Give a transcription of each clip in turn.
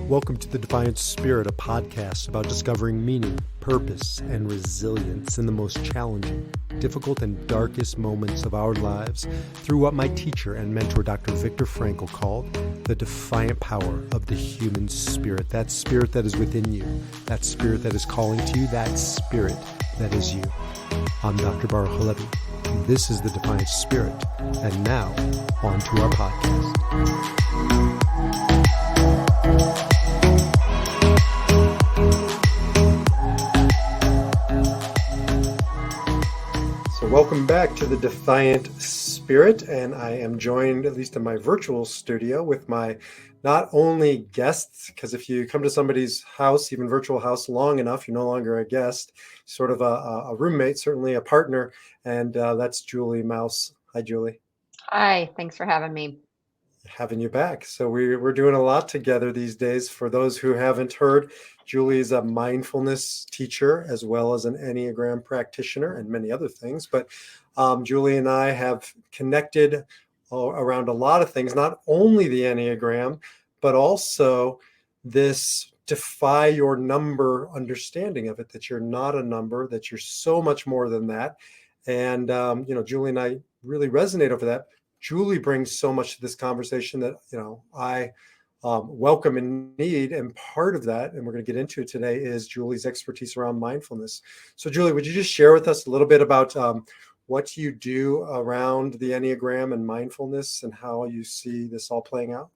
Welcome to The Defiant Spirit, a podcast about discovering meaning, purpose, and resilience in the most challenging, difficult, and darkest moments of our lives through what my teacher and mentor, Dr. Viktor Frankl, called the defiant power of the human spirit. That spirit that is within you, that spirit that is calling to you, that spirit that is you. I'm Dr. Baruch Halevi. This is The Defiant Spirit. And now, on to our podcast. Welcome back to the Defiant Spirit, and I am joined, at least in my virtual studio, with my not only guests, because if you come to somebody's house, even virtual house, long enough, you're no longer a guest, sort of a roommate, certainly a partner, and that's Julie Mouse. Hi, Julie. Hi, thanks for having me. Having you back. So we're doing a lot together these days. For those who haven't heard, Julie is a mindfulness teacher as well as an Enneagram practitioner and many other things. But Julie and I have connected around a lot of things, not only the Enneagram, but also this defy your number understanding of it, that you're not a number, that you're so much more than that. And, Julie and I really resonate over that. Julie brings so much to this conversation that, I welcome and need. And part of that, and we're going to get into it today, is Julie's expertise around mindfulness. So Julie, would you just share with us a little bit about what you do around the Enneagram and mindfulness and how you see this all playing out?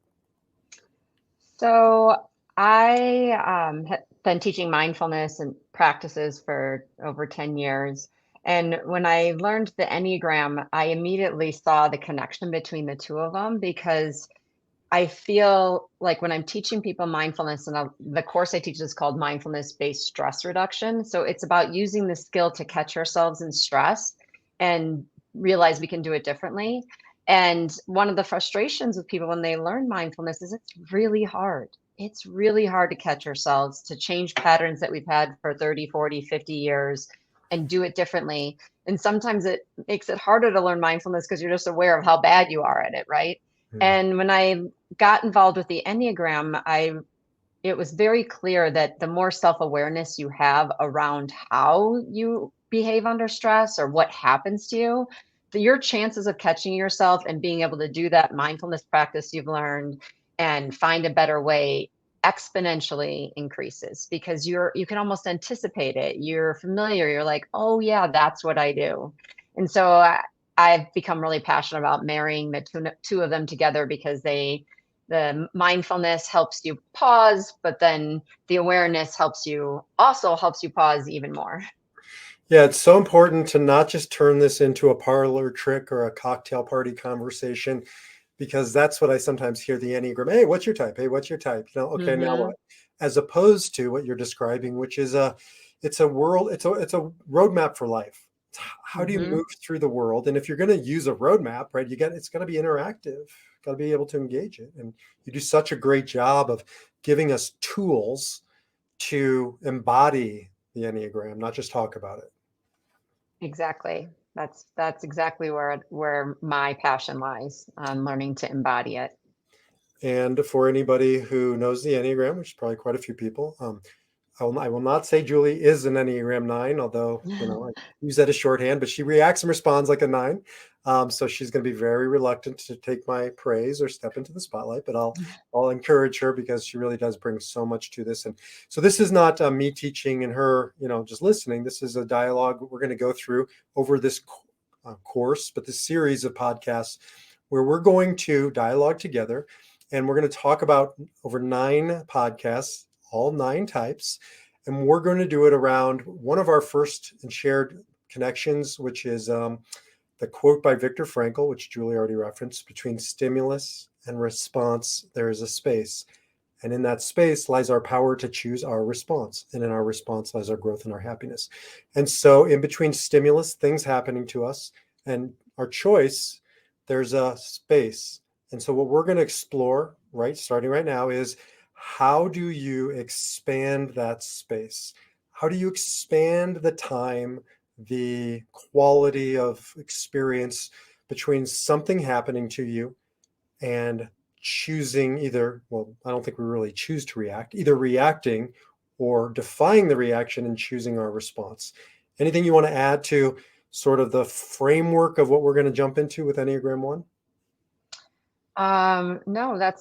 So I have been teaching mindfulness and practices for over 10 years. And when I learned the Enneagram, I immediately saw the connection between the two of them, because I feel like when I'm teaching people mindfulness, and the course I teach is called mindfulness-based stress reduction. So it's about using the skill to catch ourselves in stress and realize we can do it differently. And one of the frustrations with people when they learn mindfulness is it's really hard. It's really hard to catch ourselves, to change patterns that we've had for 30, 40, 50 years and do it differently. And sometimes it makes it harder to learn mindfulness because you're just aware of how bad you are at it, right? And when I got involved with the Enneagram, it was very clear that the more self-awareness you have around how you behave under stress or what happens to you, your chances of catching yourself and being able to do that mindfulness practice you've learned and find a better way exponentially increases, because you can almost anticipate it. You're familiar. You're like, oh yeah, that's what I do. And so I've become really passionate about marrying the two of them together, because the mindfulness helps you pause, but then the awareness helps you pause even more. Yeah, it's so important to not just turn this into a parlor trick or a cocktail party conversation, because that's what I sometimes hear the Enneagram. Hey, what's your type? Hey, what's your type? Okay, now what? As opposed to what you're describing, which is it's a roadmap for life. How do you move through the world? And if you're going to use a roadmap, right, it's going to be interactive. Got to be able to engage it. And you do such a great job of giving us tools to embody the Enneagram, not just talk about it. Exactly. That's exactly where my passion lies, on learning to embody it. And for anybody who knows the Enneagram, which is probably quite a few people, I will not say Julie is an Enneagram 9, although I use that as shorthand, but she reacts and responds like a 9. So she's going to be very reluctant to take my praise or step into the spotlight, but I'll encourage her, because she really does bring so much to this. And so this is not me teaching and her, just listening. This is a dialogue we're going to go through over this course, but this series of podcasts where we're going to dialogue together, and we're going to talk about over 9 podcasts, all 9 types. And we're going to do it around one of our first and shared connections, which is the quote by Viktor Frankl, which Julie already referenced: between stimulus and response, there is a space. And in that space lies our power to choose our response. And in our response lies our growth and our happiness. And so in between stimulus, things happening to us, and our choice, there's a space. And so what we're going to explore, starting right now, is how do you expand that space? How do you expand the time, the quality of experience between something happening to you and choosing either, well, I don't think we really choose to react, either reacting or defying the reaction and choosing our response. Anything you want to add to sort of the framework of what we're going to jump into with Enneagram 1? No,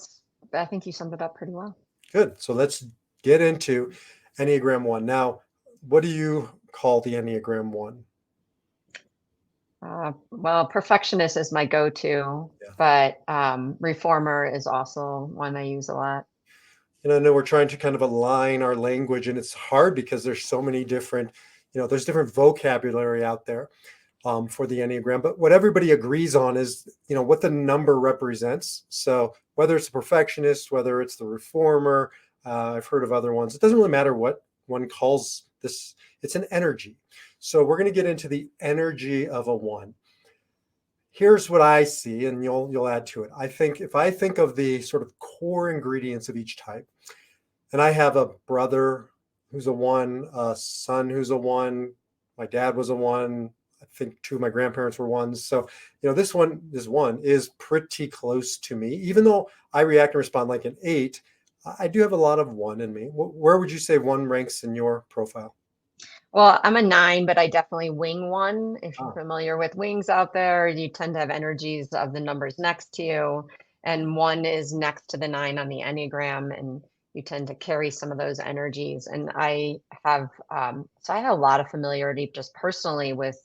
I think you summed it up pretty well. Good. So let's get into Enneagram 1. Now, what do you call the Enneagram 1? Well, perfectionist is my go-to, Yeah. but reformer is also one I use a lot. And I know we're trying to kind of align our language, and it's hard because there's so many different, there's different vocabulary out there for the Enneagram. But what everybody agrees on is, what the number represents. So whether it's a perfectionist, whether it's the reformer, I've heard of other ones. It doesn't really matter what one calls this. It's an energy. So we're going to get into the energy of a 1. Here's what I see, and you'll add to it. I think if I think of the sort of core ingredients of each type, and I have a brother who's a 1, a son who's a 1, my dad was a 1, I think 2 of my grandparents were 1s. So, this one is pretty close to me. Even though I react and respond like an 8, I do have a lot of 1 in me. Where would you say 1 ranks in your profile? Well, I'm a 9, but I definitely wing one. If you're Ah, familiar with wings out there, you tend to have energies of the numbers next to you, and 1 is next to the 9 on the Enneagram, and you tend to carry some of those energies. And so I have a lot of familiarity just personally with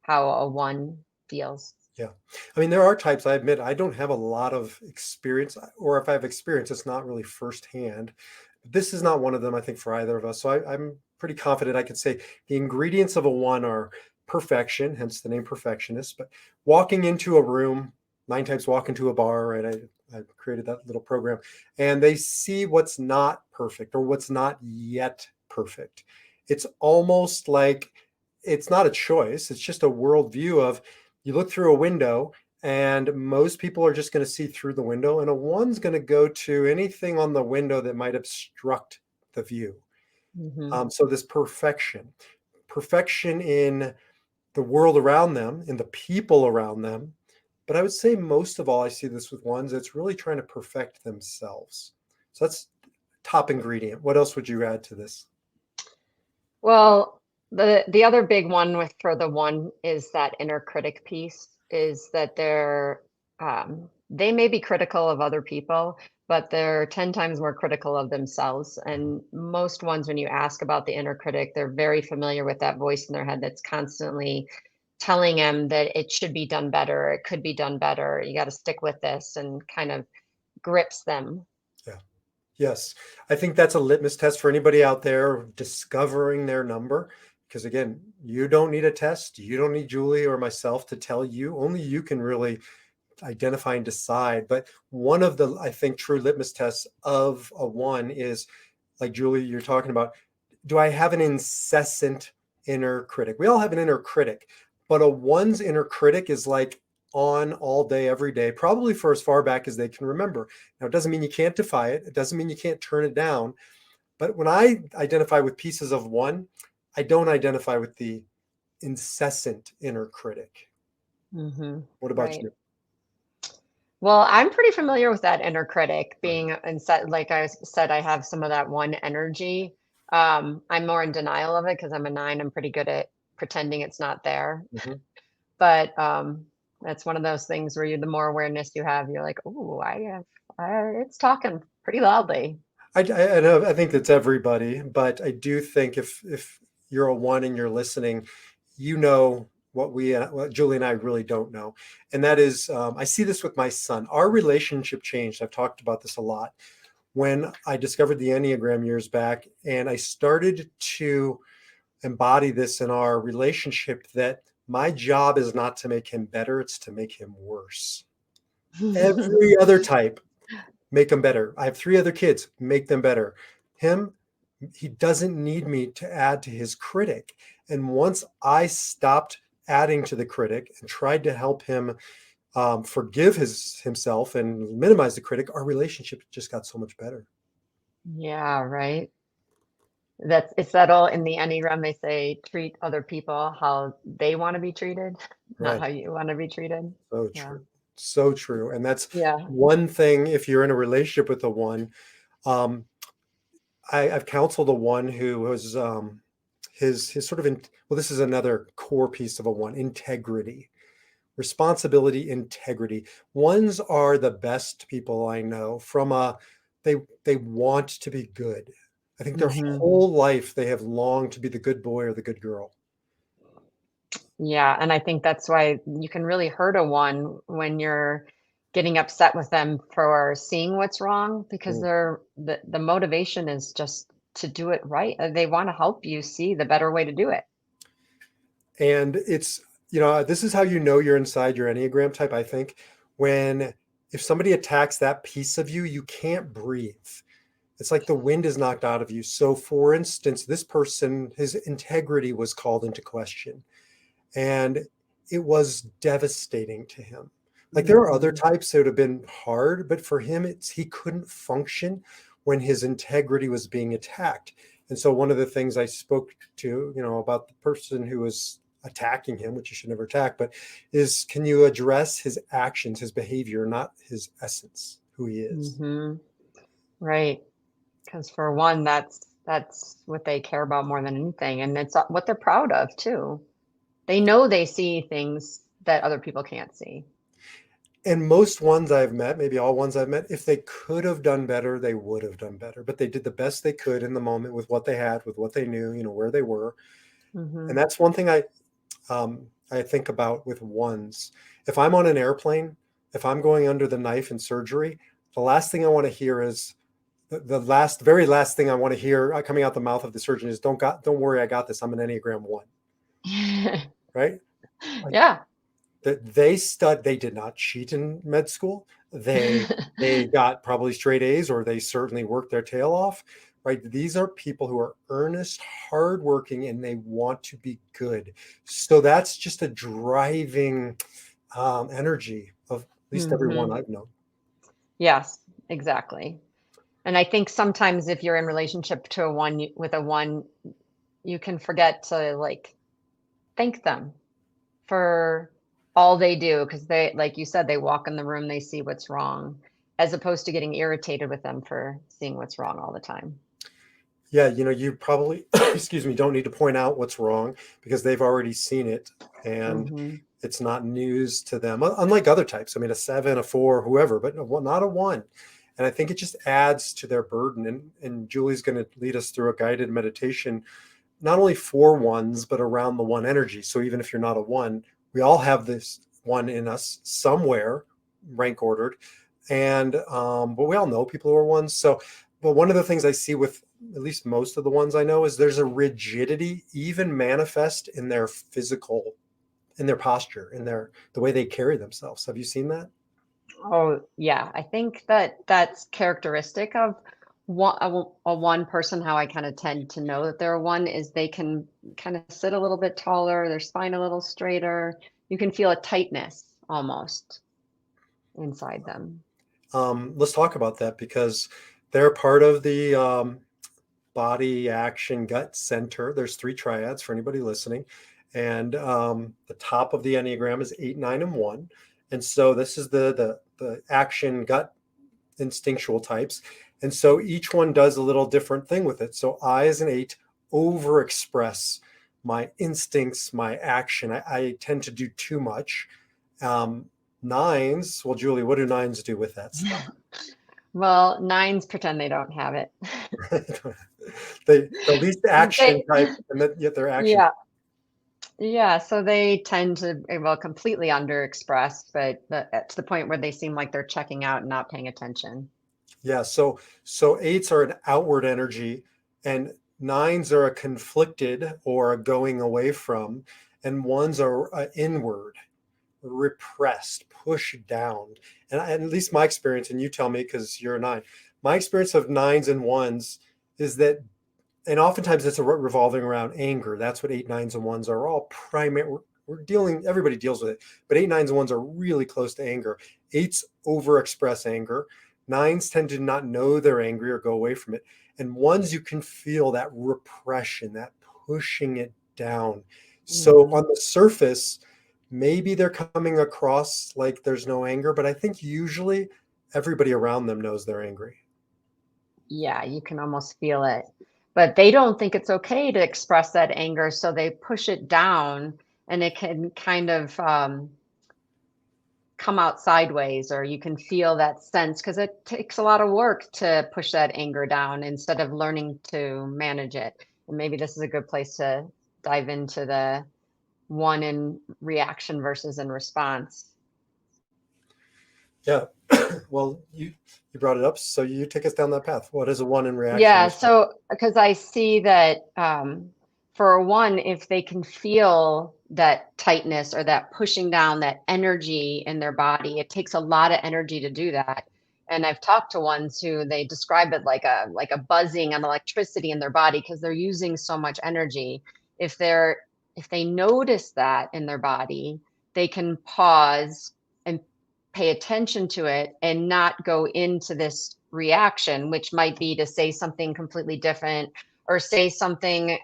how a 1 feels. yeah. I mean, there are types, I admit, I don't have a lot of experience, or if I have experience, it's not really firsthand. This is not one of them, I think, for either of us. So I'm pretty confident I could say the ingredients of a 1 are perfection, hence the name perfectionist. But walking into a room, 9 types walk into a bar, right? I created that little program, and they see what's not perfect or what's not yet perfect. It's almost like it's not a choice. It's just a worldview of, you look through a window and most people are just going to see through the window, and a 1's going to go to anything on the window that might obstruct the view. Mhm. So this perfection in the world around them, in the people around them. But I would say most of all, I see this with 1's, it's really trying to perfect themselves. So that's top ingredient. What else would you add to this? Well, the other big one with for the 1 is that inner critic piece, is that they may be critical of other people, but they're 10 times more critical of themselves. And most ones, when you ask about the inner critic, they're very familiar with that voice in their head that's constantly telling them that it should be done better, it could be done better, you got to stick with this, and kind of grips them. Yeah. Yes, I think that's a litmus test for anybody out there discovering their number. Because again, you don't need a test. You don't need Julie or myself to tell you. Only you can really identify and decide. But one of the, I think, true litmus tests of a 1 is, like Julie, you're talking about, do I have an incessant inner critic? We all have an inner critic, but a 1's inner critic is like on all day, every day, probably for as far back as they can remember. Now, it doesn't mean you can't defy it. It doesn't mean you can't turn it down. But when I identify with pieces of 1, I don't identify with the incessant inner critic. Hmm. What about Right. you? Well, I'm pretty familiar with that inner critic Right. being inside. Like said, I have some of that 1 energy. I'm more in denial of it because I'm a 9. I'm pretty good at pretending it's not there. Mhm. But that's one of those things where the more awareness you have, you're like, oh, it's talking pretty loudly. I know, I think that's everybody, but I do think if you're a 1 and you're listening, what Julie and I really don't know, and that is, I see this with my son. Our relationship changed. I've talked about this a lot when I discovered the Enneagram years back, and I started to embody this in our relationship. That my job is not to make him better; it's to make him worse. Every other type, make them better. I have 3 other kids, make them better. Him, he doesn't need me to add to his critic. And once I stopped adding to the critic and tried to help him forgive himself and minimize the critic, our relationship just got so much better. Yeah, right. It's that all in the Enneagram, they say treat other people how they want to be treated, not Right. how you want to be treated. So Yeah. true. So true. And that's Yeah. one thing, if you're in a relationship with a one, um, I've counseled a one who was his sort of well, this is another core piece of a one, integrity, responsibility, integrity. Ones are the best people I know from a they want to be good. I think their Hmm. whole life they have longed to be the good boy or the good girl. Yeah, and I think that's why you can really hurt a one when you're getting upset with them for seeing what's wrong because Mm. the motivation is just to do it right. They want to help you see the better way to do it. And it's, this is how you know you're inside your Enneagram type, I think, when if somebody attacks that piece of you, you can't breathe. It's like the wind is knocked out of you. So, for instance, this person, his integrity was called into question, and it was devastating to him. Like there are other Hmm. types that would have been hard, but for him, it's he couldn't function when his integrity was being attacked. And so, one of the things I spoke to, about the person who was attacking him, which you should never attack, but is can you address his actions, his behavior, not his essence, who he is? Hmm. Right. Because for one, that's what they care about more than anything, and it's what they're proud of too. They know they see things that other people can't see. And most ones I've met, maybe all ones I've met, if they could have done better, they would have done better. But they did the best they could in the moment with what they had, with what they knew, where they were. And Hmm. that's one thing I think about with ones. If I'm on an airplane, if I'm going under the knife in surgery, the last thing I want to hear is very last thing I want to hear coming out the mouth of the surgeon is don't worry, I got this. I'm an Enneagram one, right? Like Yeah. that they did not cheat in med school. They got probably straight A's, or they certainly worked their tail off, right? These are people who are earnest, hardworking, and they want to be good. So that's just a driving energy of at least everyone Hmm. I've known. Yes, exactly. And I think sometimes if you're in relationship to a one with a one, you can forget to like thank them for all they do because they, like you said, they walk in the room, they see what's wrong, as opposed to getting irritated with them for seeing what's wrong all the time. Yeah, you probably, excuse me, don't need to point out what's wrong because they've already seen it and Hmm. it's not news to them. Unlike other types, I mean, a seven, a four, whoever, but not a one. And I think it just adds to their burden. And Julie's going to lead us through a guided meditation, not only for ones, but around the one energy. So even if you're not a one, we all have this one in us somewhere, rank ordered. And but we all know people who are ones. So, but one of the things I see with at least most of the ones I know is there's a rigidity, even manifest in their physical, in their posture, in the way they carry themselves. Have you seen that? Oh, yeah. I think that that's characteristic of a one person. How I kind of tend to know that they're a one is they can kind of sit a little bit taller, their spine a little straighter. You can feel a tightness almost inside them. Let's talk about that because they're part of the body, action, gut center. There's three triads for anybody listening. And the top of the Enneagram is 8, 9, and 1. And so this is the action, gut, instinctual types. And so each one does a little different thing with it. So I, as an 8, overexpress my instincts, my action. I tend to do too much. Um, Nines, well, Julie, what do nines do with that stuff? Well, nines pretend they don't have it. The least action They, type, and yet they're action. yeah, yeah. So they tend to, well, completely underexpress, but to the point where they seem like they're checking out and not paying attention. Yeah, so eights are an outward energy, and nines are a conflicted or a going away from, and ones are inward, repressed, pushed down. And at least my experience, and you tell me because you're a nine, my experience of nines and ones is that, and oftentimes it's a revolving around anger. That's what eight, nines, and ones are all primary. We're dealing, everybody deals with it, but eight, nines, and ones are really close to anger. Eights overexpress anger. Nines tend to not know they're angry or go away from it. And ones, you can feel that repression, that pushing it down. So Hmm. on the surface, maybe they're coming across like there's no anger, but I think usually everybody around them knows they're angry. Yeah, you can almost feel it. But they don't think it's okay to express that anger, so they push it down, and it can kind of come out sideways, or you can feel that sense because it takes a lot of work to push that anger down instead of learning to manage it. And maybe this is a good place to dive into the one in reaction versus in response. Yeah. Well, you brought it up, so you take us down that path. What is a one in reaction Yeah, response? so because I see that for one, if they can feel that tightness or that pushing down, that energy in their body, it takes a lot of energy to do that. And I've talked to ones who they describe it like a buzzing and electricity in their body because they're using so much energy. If they're if they notice that in their body, they can pause and pay attention to it and not go into this reaction, which might be to say something completely different or say something.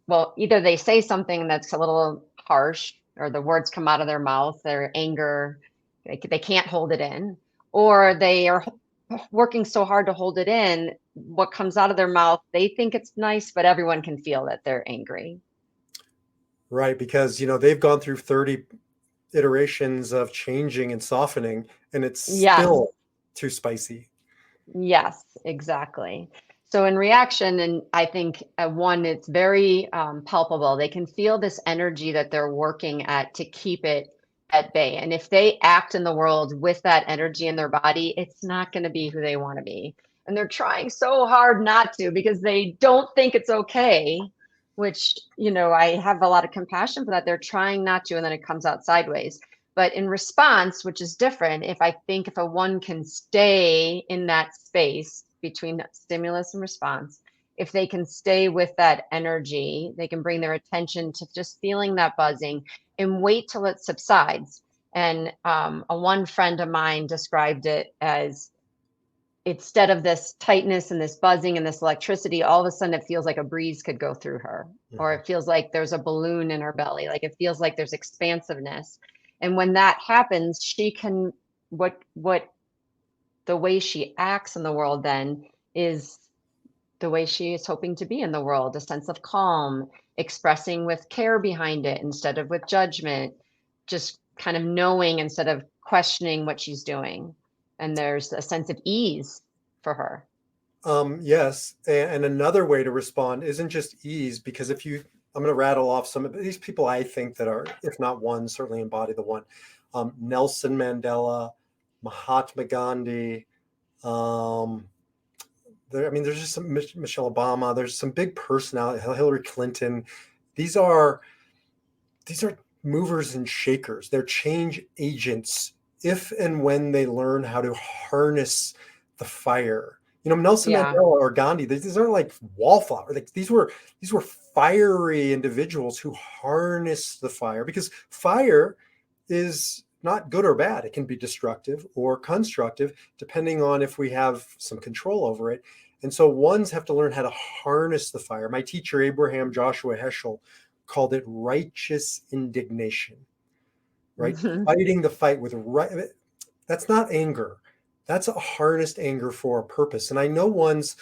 Well, either they say something that's a little harsh or the words come out of their mouth, their anger, they can't hold it in, or they are working so hard to hold it in. What comes out of their mouth, they think it's nice, but everyone can feel that they're angry. Right, because they've gone through 30 iterations of changing and softening, and it's Yes. still too spicy. Yes, exactly. So in reaction, and I think one, it's very palpable. They can feel this energy that they're working at to keep it at bay. And if they act in the world with that energy in their body, it's not going to be who they want to be. And they're trying so hard not to because they don't think it's okay, which, I have a lot of compassion for that. They're trying not to, and then it comes out sideways. But in response, which is different, if a one can stay in that space between stimulus and response, if they can stay with that energy, they can bring their attention to just feeling that buzzing and wait till it subsides. And a one friend of mine described it as instead of this tightness and this buzzing and this electricity, all of a sudden it feels like a breeze could go through her, or Mhm. it feels like there's a balloon in her belly, like it feels like there's expansiveness. And when that happens, she can what the way she acts in the world then is the way she is hoping to be in the world, a sense of calm, expressing with care behind it instead of with judgment, just kind of knowing instead of questioning what she's doing. And there's a sense of ease for her. Yes, and another way to respond isn't just ease, because I'm going to rattle off some of these people I think that are, if not one, certainly embody the one. Nelson Mandela, Mahatma Gandhi. Um, there's just some Michelle Obama. There's some big personality, Hillary Clinton. These are these are movers and shakers. They're change agents if and when they learn how to harness the fire. Nelson Yeah. Mandela or Gandhi, these aren't like wallflowers. Like these were fiery individuals who harness the fire, because fire is not good or bad. It can be destructive or constructive depending on if we have some control over it. And so ones have to learn how to harness the fire. My teacher, Abraham Joshua Heschel, called it righteous indignation, right? Mhm. Fighting the fight with right. That's not anger. That's a harnessed anger for a purpose. And I know ones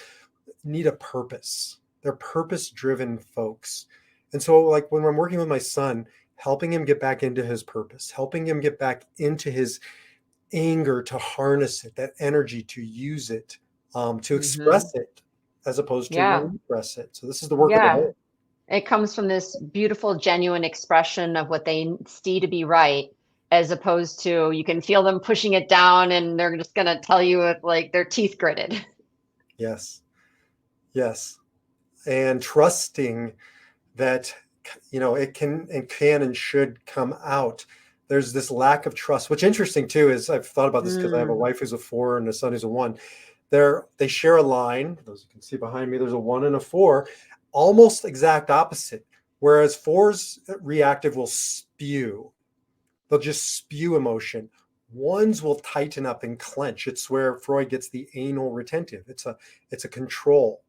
need a purpose. They're purpose driven folks. And so, like, when I'm working with my son, helping him get back into his purpose, helping him get back into his anger, to harness it, that energy, to use it, to Mhm. express it as opposed to Yeah. repress it. So this is the work of the Yeah. whole. It comes from this beautiful, genuine expression of what they see to be right, as opposed to you can feel them pushing it down and they're just going to tell you with like their teeth gritted. Yes, yes, and trusting that it can and should come out. There's this lack of trust, which interesting too is I've thought about this because I have a Mm. wife who's a 4 and a son who's a 1. They share a line. Those you can see behind me, there's a 1 and a 4, almost exact opposite. Whereas fours reactive will spew. They'll just spew emotion. Ones will tighten up and clench. It's where Freud gets the anal retentive. It's a control,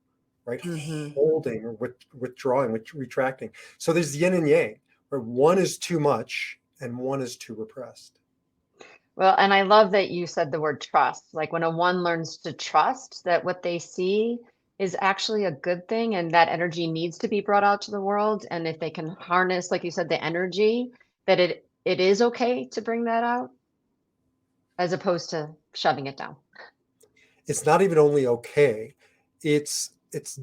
right? Mhm. Holding or withdrawing, retracting. So there's yin and yang, where one is too much and one is too repressed. Well, and I love that you said the word trust. Like when a one learns to trust that what they see is actually a good thing and that energy needs to be brought out to the world. And if they can harness, like you said, the energy, that it is okay to bring that out as opposed to shoving it down. It's not even only okay, it's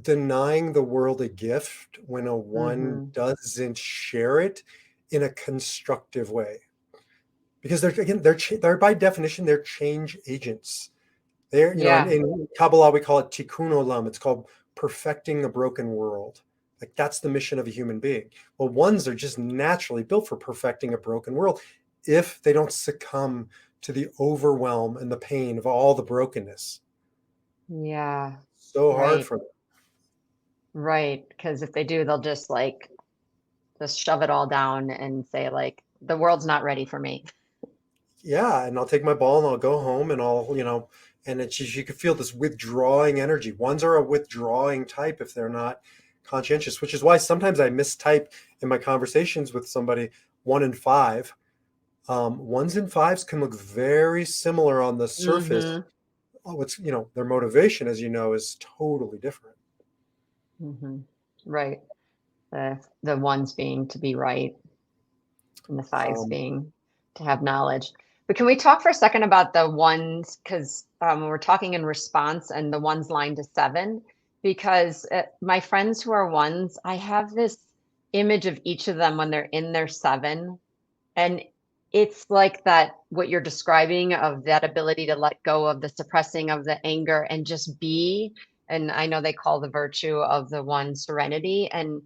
denying the world a gift when a one Mm-hmm. doesn't share it in a constructive way. Because they're again, they're by definition they're change agents. They're, Yeah. in Kabbalah we call it tikkun olam. It's called perfecting the broken world. Like that's the mission of a human being. Well, ones are just naturally built for perfecting a broken world if they don't succumb to the overwhelm and the pain of all the brokenness. Yeah. So hard Right. for them. Right. Because if they do, they'll just like just shove it all down and say like the world's not ready for me. Yeah, and I'll take my ball and I'll go home and and it's just, you can feel this withdrawing energy. Ones are a withdrawing type if they're not conscientious, which is why sometimes I mistype in my conversations with somebody 1 and 5. Ones and fives can look very similar on the surface. Mm-hmm. Oh, their motivation, as you know, is totally different. Mm-hmm. Right. The ones being to be right and the fives Um, being to have knowledge. But can we talk for a second about the ones? Because we're talking in response and the ones line to seven, because my friends who are ones, I have this image of each of them when they're in their seven. And it's like that, what you're describing of that ability to let go of the suppressing of the anger and just be. And I know they call the virtue of the one serenity. And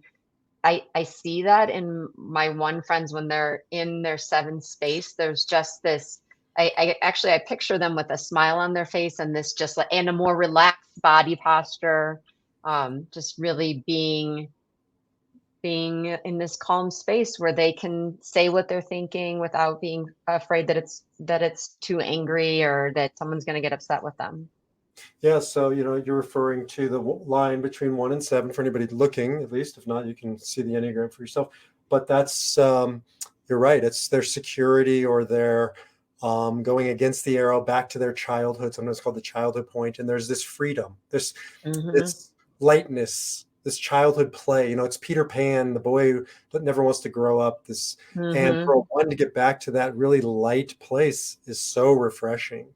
I see that in my one friends when they're in their seven space. There's just this. I actually I picture them with a smile on their face and this just like and a more relaxed body posture, just really being in this calm space where they can say what they're thinking without being afraid that it's too angry or that someone's going to get upset with them. yeah, so you're referring to the line between 1 and 7 for anybody looking, at least. If not, you can see the Enneagram for yourself. But that's you're right. It's their security or their going against the arrow back to their childhood, sometimes called the childhood point. And there's this freedom, Mm-hmm. this lightness, this childhood play. It's Peter Pan, the boy that never wants to grow up. And Mm-hmm. for one to get back to that really light place is so refreshing.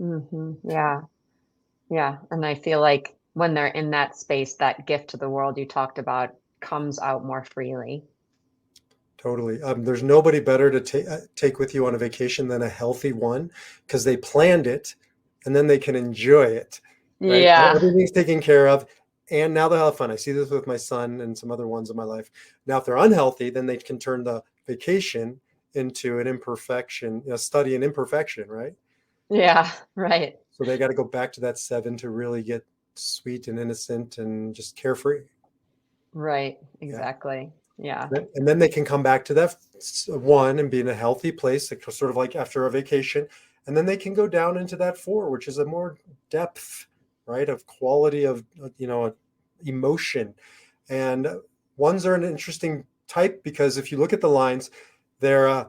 Mm-hmm. Yeah. Yeah, and I feel like when they're in that space, that gift to the world you talked about comes out more freely. Totally. There's nobody better to take with you on a vacation than a healthy one because they planned it and then they can enjoy it, right? Yeah. Everything's taken care of. And now they'll have fun. I see this with my son and some other ones in my life. Now, if they're unhealthy, then they can turn the vacation into an imperfection, study in imperfection, right? Yeah, right. So they got to go back to that 7 to really get sweet and innocent and just carefree. Right. Yeah. Exactly. Yeah. And then they can come back to that one and be in a healthy place, like sort of like after a vacation. And then they can go down into that 4, which is a more depth, right, of quality of, emotion. And ones are an interesting type because if you look at the lines, they're a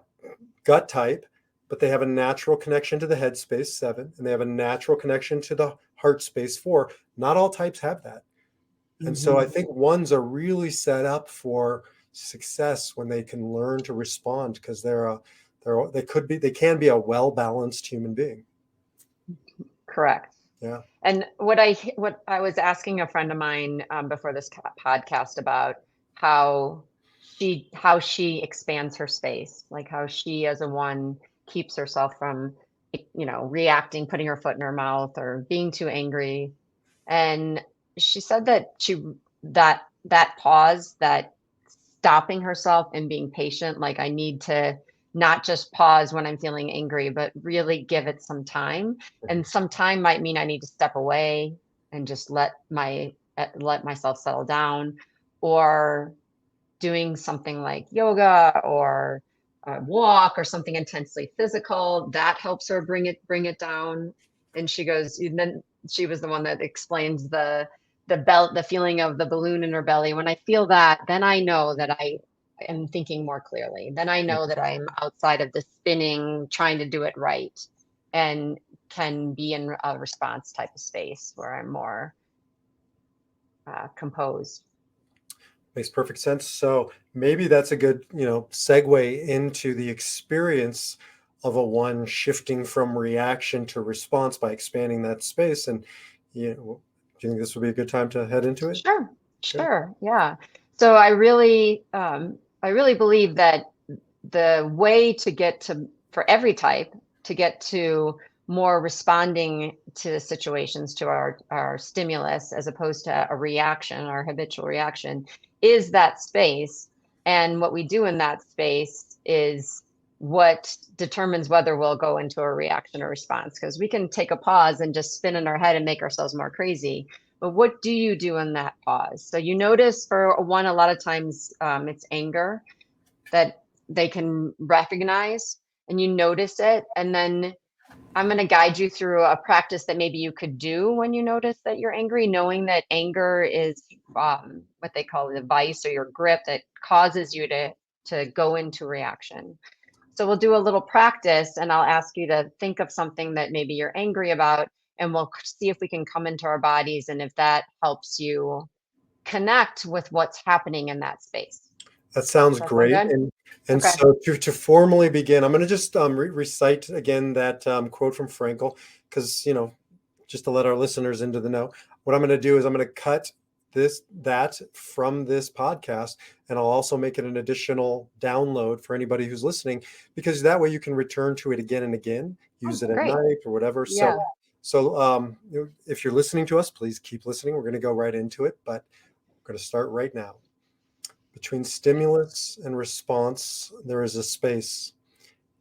gut type, but they have a natural connection to the head space 7, and they have a natural connection to the heart space 4. Not all types have that. And so I Hmm. think ones are really set up for success when they can learn to respond because they can be a well-balanced human being. Correct. Yeah. And what I was asking a friend of mine before this podcast about how how she expands her space, like how she as a one keeps herself from, reacting, putting her foot in her mouth, or being too angry. And she said that that pause, that stopping herself and being patient, like I need to not just pause when I'm feeling angry, but really give it some time. And some time might mean I need to step away and just let myself settle down, or doing something like yoga or a walk or something intensely physical that helps her bring it down. And she goes, and then she was the one that explains the feeling of the balloon in her belly. When I feel that, then I know that am thinking more clearly. Then I know that I'm outside of the spinning, trying to do it right, and can be in a response type of space where I'm more composed. Makes perfect sense. So maybe that's a good, segue into the experience of a one shifting from reaction to response by expanding that space. And do you think this would be a good time to head into it? Sure, Okay. sure, yeah. So I really believe that the way to get to for every type to get to more responding to situations to our stimulus as opposed to a reaction, our habitual reaction, is that space. And what we do in that space is what determines whether we'll go into a reaction or response. Because we can take a pause and just spin in our head and make ourselves more crazy, but what do you do in that pause? So you notice for one, a lot of times it's anger that they can recognize, and you notice it. And then I'm going to guide you through a practice that maybe you could do when you notice that you're angry, knowing that anger is what they call the vice or your grip that causes you to go into reaction. So we'll do a little practice and I'll ask you to think of something that maybe you're angry about, and we'll see if we can come into our bodies and if that helps you connect with what's happening in that space. That sounds Does that sound great. good? And Okay. so to formally begin, I'm going to just recite again that quote from Frankel, because just to let our listeners into the know, what I'm going to do is I'm going to cut that from this podcast, and I'll also make it an additional download for anybody who's listening, because that way you can return to it again and again, Oh, use it at great. night or whatever. Yeah. So if you're listening to us, please keep listening. We're going to go right into it, but we're going to start right now. Between stimulus and response, there is a space,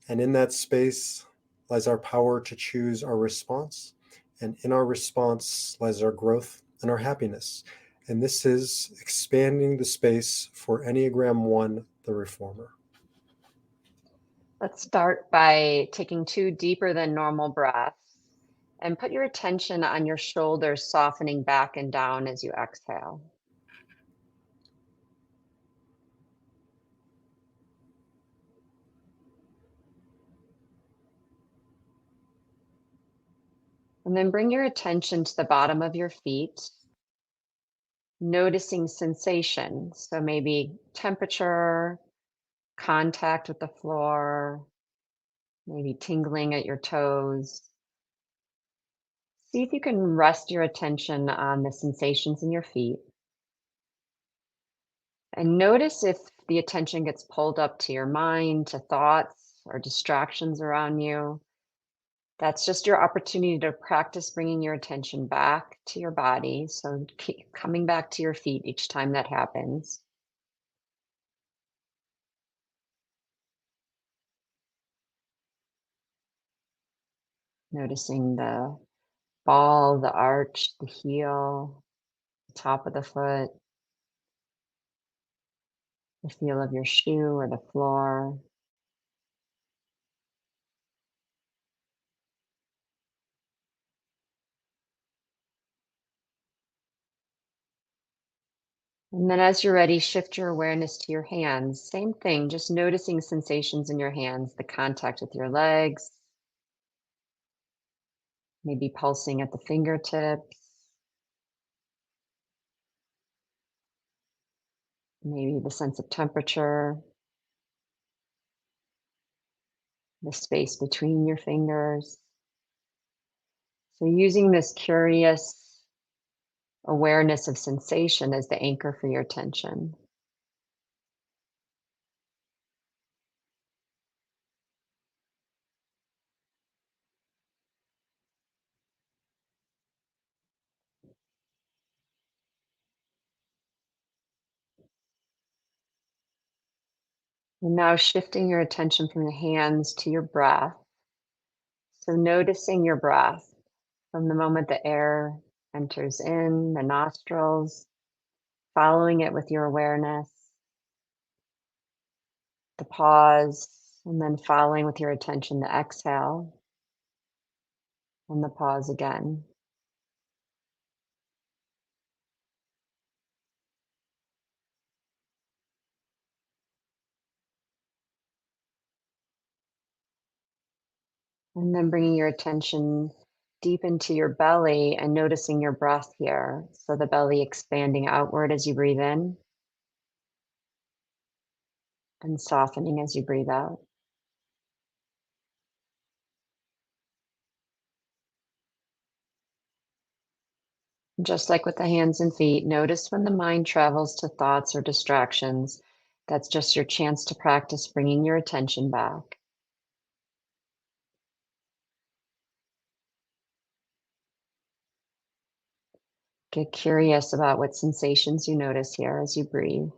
and in that space lies our power to choose our response. And in our response lies our growth and our happiness. And this is expanding the space for Enneagram 1, the reformer. Let's start by taking two deeper than normal breaths and put your attention on your shoulders softening back and down as you exhale. And then bring your attention to the bottom of your feet, noticing sensation. So maybe temperature, contact with the floor, maybe tingling at your toes. See if you can rest your attention on the sensations in your feet and notice if the attention gets pulled up to your mind, to thoughts or distractions around you. That's just your opportunity to practice bringing your attention back to your body. So keep coming back to your feet each time that happens. Noticing the ball, the arch, the heel, the top of the foot, the feel of your shoe or the floor. And then as you're ready, shift your awareness to your hands. Same thing, just noticing sensations in your hands, the contact with your legs, maybe pulsing at the fingertips, maybe the sense of temperature, the space between your fingers. So using this curious awareness of sensation as the anchor for your attention. And now shifting your attention from the hands to your breath. So noticing your breath from the moment the air enters in the nostrils, following it with your awareness, the pause, and then following with your attention the exhale and the pause again. And then bringing your attention deep into your belly and noticing your breath here. So the belly expanding outward as you breathe in and softening as you breathe out. Just like with the hands and feet, notice when the mind travels to thoughts or distractions. That's just your chance to practice bringing your attention back. Get curious about what sensations you notice here as you breathe.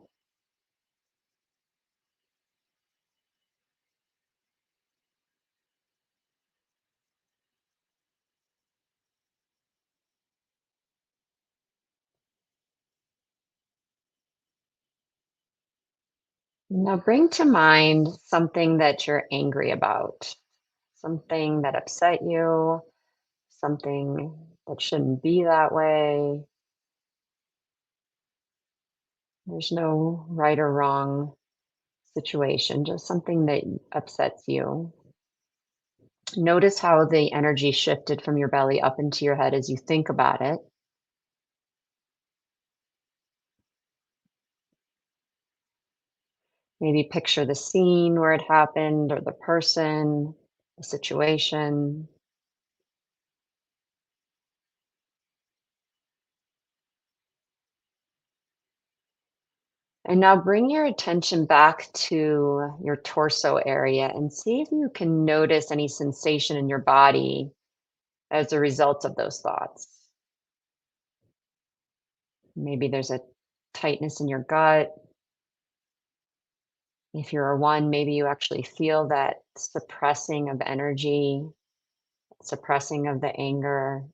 Now bring to mind something that you're angry about, something that upset you, something that shouldn't be that way. There's no right or wrong situation, just something that upsets you. Notice how the energy shifted from your belly up into your head as you think about it. Maybe picture the scene where it happened or the person, the situation. And now bring your attention back to your torso area and see if you can notice any sensation in your body as a result of those thoughts. Maybe there's a tightness in your gut. If you're a one, maybe you actually feel that suppressing of energy, suppressing of the anger.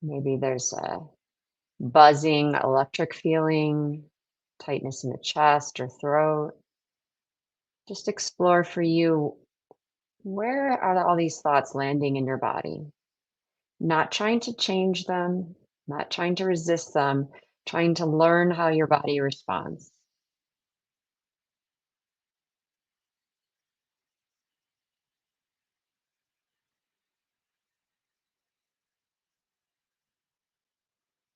Maybe there's a buzzing, electric feeling, tightness in the chest or throat. Just explore for you, where are all these thoughts landing in your body? Not trying to change them, not trying to resist them, trying to learn how your body responds.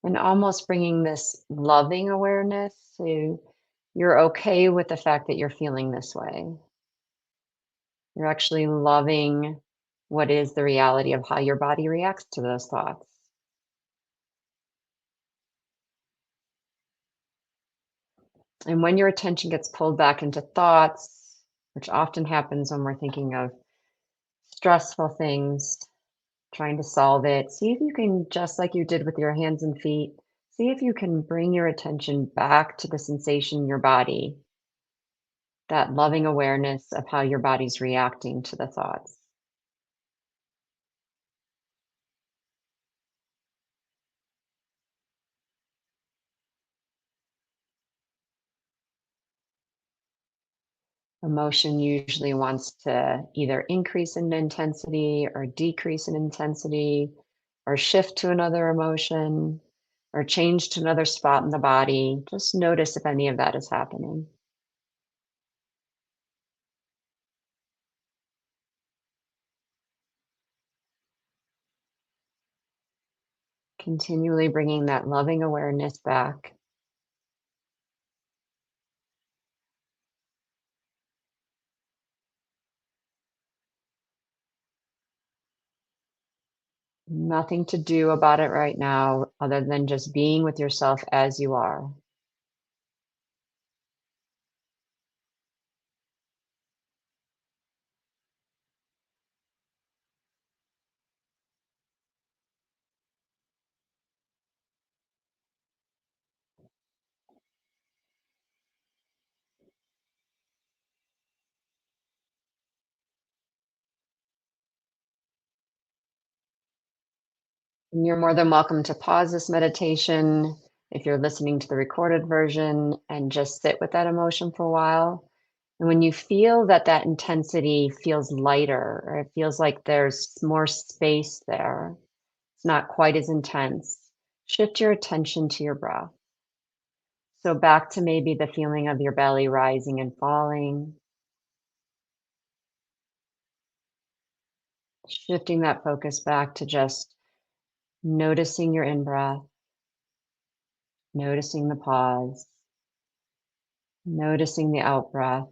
And almost bringing this loving awareness to, you're okay with the fact that you're feeling this way. You're actually loving what is the reality of how your body reacts to those thoughts. And when your attention gets pulled back into thoughts, which often happens when we're thinking of stressful things, trying to solve it, see if you can, just like you did with your hands and feet, see if you can bring your attention back to the sensation in your body, that loving awareness of how your body's reacting to the thoughts. Emotion usually wants to either increase in intensity or decrease in intensity or shift to another emotion or change to another spot in the body. Just notice if any of that is happening. Continually bringing that loving awareness back. Nothing to do about it right now other than just being with yourself as you are. And you're more than welcome to pause this meditation if you're listening to the recorded version and just sit with that emotion for a while. And when you feel that that intensity feels lighter, or it feels like there's more space there, it's not quite as intense, shift your attention to your breath. So back to maybe the feeling of your belly rising and falling, Shifting that focus back to just noticing your in-breath, noticing the pause, noticing the out-breath,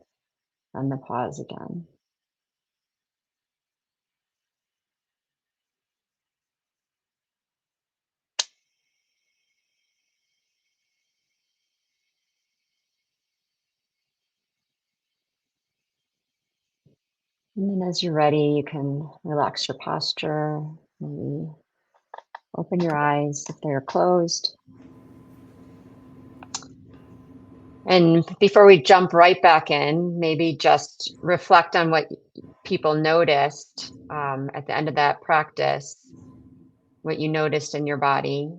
and the pause again. And then as you're ready, you can relax your posture, maybe open your eyes if they're closed. And before we jump right back in, maybe just reflect on what people noticed at the end of that practice, what you noticed in your body.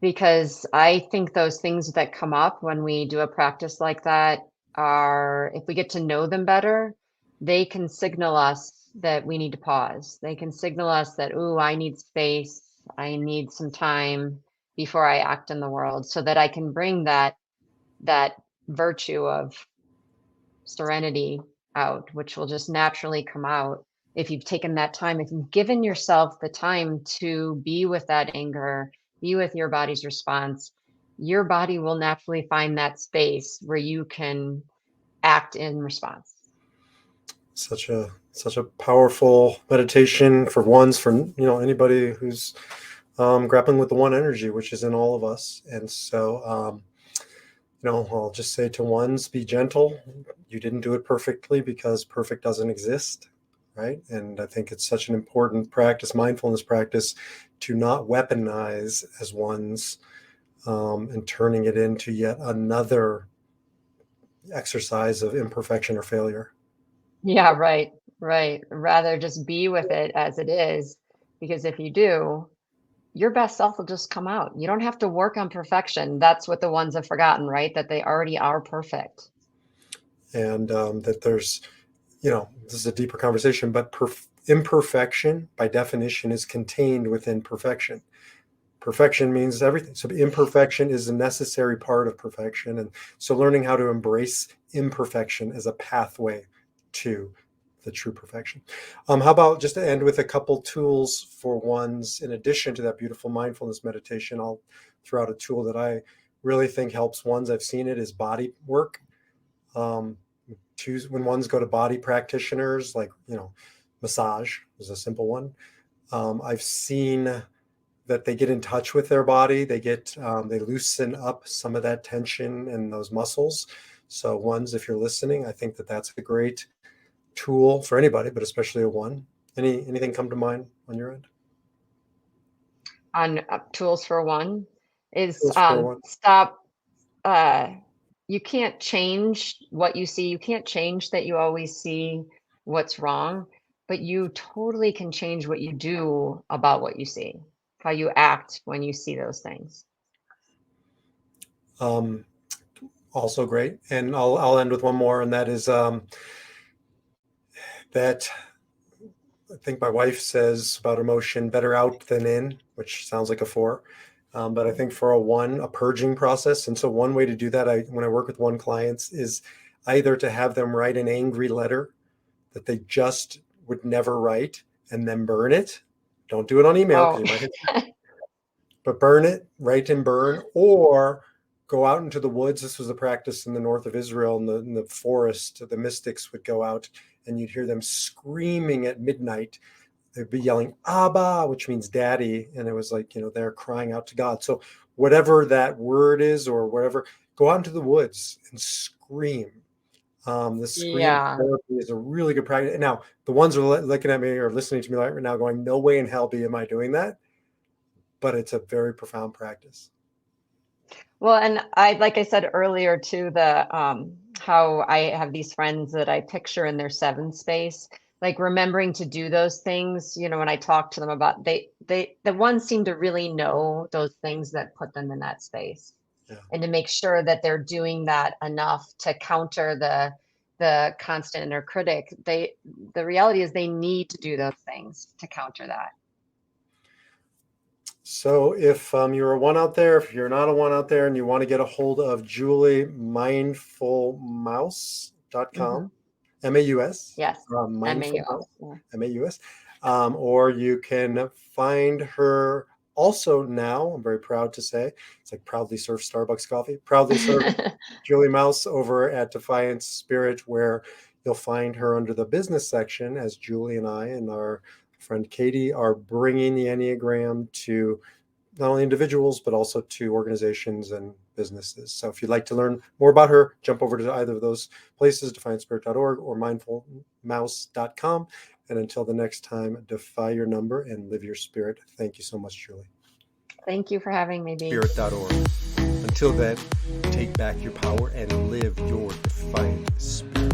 Because I think those things that come up when we do a practice like that are, if we get to know them better, they can signal us that we need to pause. They can signal us that, ooh, I need space. I need some time before I act in the world so that I can bring that virtue of serenity out, which will just naturally come out if you've taken that time, if you've given yourself the time to be with that anger, be with your body's response, your body will naturally find that space where you can act in response. Such a powerful meditation for ones for anybody who's grappling with the one energy, which is in all of us. And so, I'll just say to ones, be gentle. You didn't do it perfectly because perfect doesn't exist, right? And I think it's such an important practice, mindfulness practice, to not weaponize as ones and turning it into yet another exercise of imperfection or failure. Yeah, right, right. Rather just be with it as it is, because if you do, your best self will just come out. You don't have to work on perfection. That's what the ones have forgotten, right? That they already are perfect. And that there's, this is a deeper conversation, but imperfection by definition is contained within perfection. Perfection means everything. So imperfection is a necessary part of perfection. And so learning how to embrace imperfection as a pathway to the true perfection. How about just to end with a couple tools for ones in addition to that beautiful mindfulness meditation? I'll throw out a tool that I really think helps ones. I've seen it is body work. Um, Choose when ones go to body practitioners, like, massage is a simple one. I've seen that they get in touch with their body. They loosen up some of that tension and those muscles. So ones, if you're listening, I think that that's a great tool for anybody, but especially a one. Anything come to mind on your end? On tools for one is Tools for one. stop. Uh, you can't change what you see. You can't change that you always see what's wrong, but you totally can change what you do about what you see, how you act when you see those things. Um, Also great. And I'll end with one more, and that is that I think my wife says about emotion, better out than in, which sounds like a four. But I think for a one, a purging process. And so one way to do that, when I work with one clients, is either to have them write an angry letter that they just would never write and then burn it. Don't do it on email because Oh, you might hit, but burn it, write and burn, or go out into the woods. This was a practice in the north of Israel, in the forest. The mystics would go out and you'd hear them screaming at midnight. They'd be yelling Abba, which means daddy. And it was like, they're crying out to God. So whatever that word is or whatever, go out into the woods and scream. The scream yeah. therapy is a really good practice. Now, the ones who are looking at me or listening to me right now going, no way in hell be am I doing that. But it's a very profound practice. Well, and like I said earlier too, how I have these friends that I picture in their seven space, like remembering to do those things, when I talk to them about the ones seem to really know those things that put them in that space Yeah. and to make sure that they're doing that enough to counter the constant inner critic. The reality is they need to do those things to counter that. So if you're a one out there, if you're not a one out there and you want to get a hold of Julie, mindfulmouse.com. Hmm. MAUS, Yes. Mindful MAUS. Mouse, Yeah. MAUS. Or you can find her also now, I'm very proud to say, it's like proudly serve Starbucks coffee, proudly serve Julie Mouse over at Defiance Spirit, where you'll find her under the business section as Julie and I and our friend Katie are bringing the Enneagram to not only individuals, but also to organizations and businesses. So if you'd like to learn more about her, jump over to either of those places, defiantspirit.org or mindfulmouse.com. And until the next time, defy your number and live your spirit. Thank you so much, Julie. Thank you for having me, B. Spirit.org. Until then, take back your power and live your defiant spirit.